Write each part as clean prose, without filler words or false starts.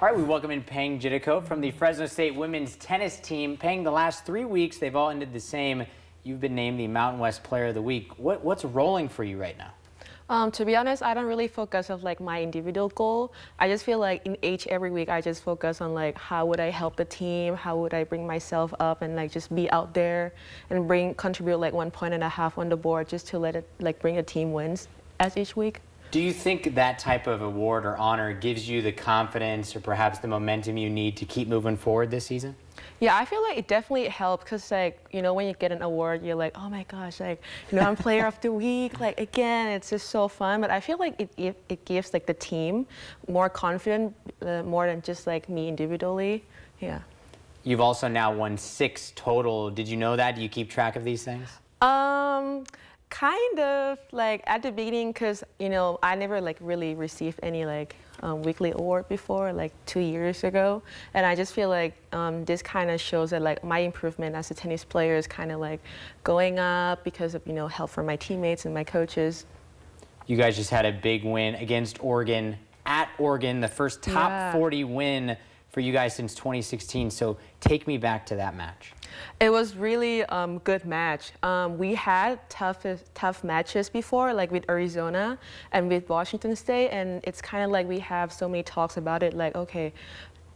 All right, we welcome in Peng Jittakoat from the Fresno State women's tennis team. Peng, the last 3 weeks, they've all ended the same. You've been named the Mountain West Player of the Week. What's rolling for you right now? To be honest, I don't really focus on like my individual goal. I just feel like in every week, I just focus on like how would I help the team, how would I bring myself up and like just be out there and contribute like 1.5 points on the board just to let it like bring a team wins as each week. Do you think that type of award or honor gives you the confidence or perhaps the momentum you need to keep moving forward this season? Yeah, I feel like it definitely helps because, like, you know, when you get an award, you're like, oh my gosh, like, you know, I'm Player of the Week. Like, again, it's just so fun. But I feel like it gives, like, the team more confidence, more than just, like, me individually. Yeah. You've also now won 6 total. Did you know that? Do you keep track of these things? Kind of, like, at the beginning, because, you know, I never, like, really received any, like, weekly award before, like 2 years ago. And I just feel like this kind of shows that, like, my improvement as a tennis player is kind of, like, going up because of, you know, help from my teammates and my coaches. You guys just had a big win against Oregon, at Oregon, the first top 40 win for you guys since 2016. So take me back to that match. It was really good match. We had tough matches before, like with Arizona and with Washington State, and it's kind of like we have so many talks about it, like, okay,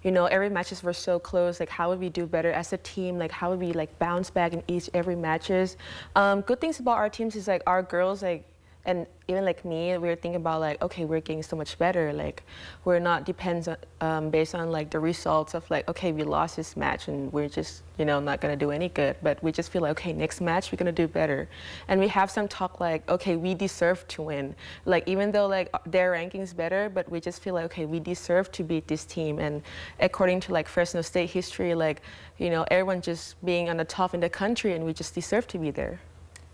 you know, every matches were so close, like how would we do better as a team, like how would we like bounce back in every matches. Good things about our teams is like our girls, like, and even like me, we were thinking about like, okay, we're getting so much better. Like, we're not depends on, based on like the results of like, okay, we lost this match and we're just, you know, not gonna do any good. But we just feel like, okay, next match we're gonna do better. And we have some talk like, okay, we deserve to win. Like, even though like their ranking's better, but we just feel like, okay, we deserve to beat this team. And according to like Fresno State history, like, you know, everyone just being on the top in the country, and we just deserve to be there.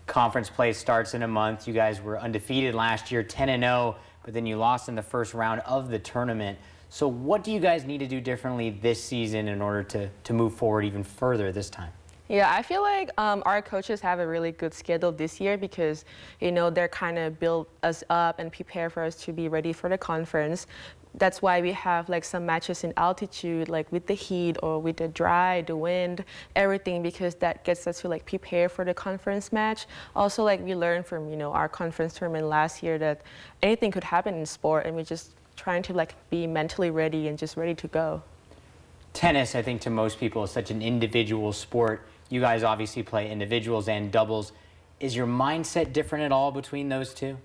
Conference play starts in a month. You guys were undefeated last year, 10-0, but then you lost in the first round of the tournament. So what do you guys need to do differently this season in order to move forward even further this time? Yeah, I feel like our coaches have a really good schedule this year because, you know, they're kind of build us up and prepare for us to be ready for the conference. That's why we have like some matches in altitude, like with the heat or with the dry, the wind, everything, because that gets us to like prepare for the conference match. Also, like we learned from, you know, our conference tournament last year that anything could happen in sport, and we're just trying to like be mentally ready and just ready to go. Tennis, I think to most people, is such an individual sport. You guys obviously play individuals and doubles. Is your mindset different at all between those two?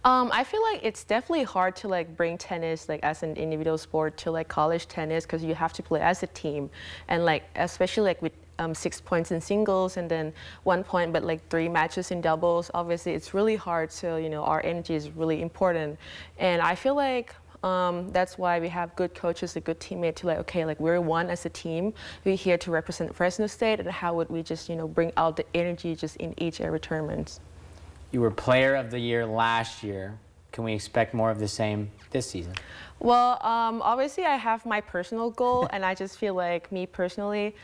I feel like it's definitely hard to like bring tennis like as an individual sport to like college tennis because you have to play as a team, and like especially like with 6 points in singles and then 1 point but like 3 matches in doubles. Obviously it's really hard, so you know our energy is really important, and I feel like that's why we have good coaches, a good teammate to like, okay, like we're one as a team. We're here to represent Fresno State, and how would we just, you know, bring out the energy just in every tournament. You were Player of the Year last year. Can we expect more of the same this season? Well, obviously I have my personal goal, and I just feel like me personally,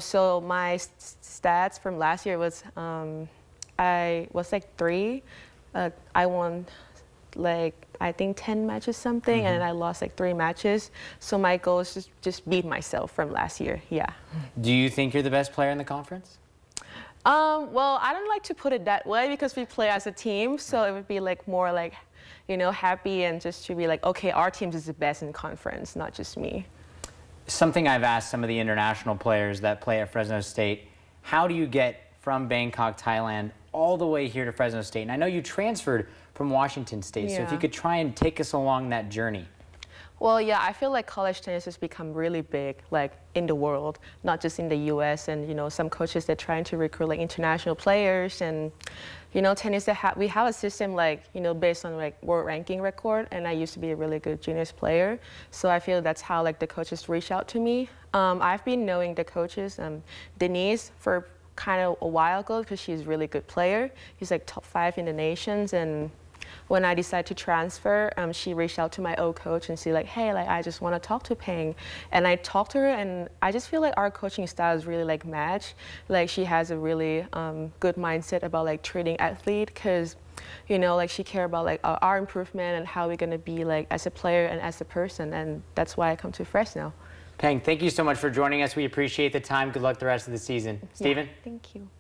so my stats from last year was, I was like 3. I won like, I think 10 matches something, and I lost like 3 matches. So my goal is just beat myself from last year, yeah. Do you think you're the best player in the conference? Well, I don't like to put it that way because we play as a team, so it would be like more like, you know, happy and just to be like, okay, our team is the best in conference, not just me. Something I've asked some of the international players that play at Fresno State, how do you get from Bangkok, Thailand, all the way here to Fresno State? And I know you transferred from Washington State, so if you could try and take us along that journey. Well, yeah, I feel like college tennis has become really big, like in the world, not just in the U.S. And you know, some coaches they're trying to recruit like international players, and you know, tennis we have a system like, you know, based on like world ranking record. And I used to be a really good juniors player, so I feel that's how like the coaches reach out to me. I've been knowing the coaches, Denise, for kind of a while ago because she's a really good player. She's like top 5 in the nations, and when I decided to transfer, she reached out to my old coach and said like, hey, like I just want to talk to Peng. And I talked to her, and I just feel like our coaching styles really like match. Like she has a really good mindset about like treating athlete, because you know, like she cared about like our improvement and how we're gonna be like as a player and as a person, and that's why I come to Fresno. Peng, thank you so much for joining us. We appreciate the time. Good luck the rest of the season. Steven? Thank you.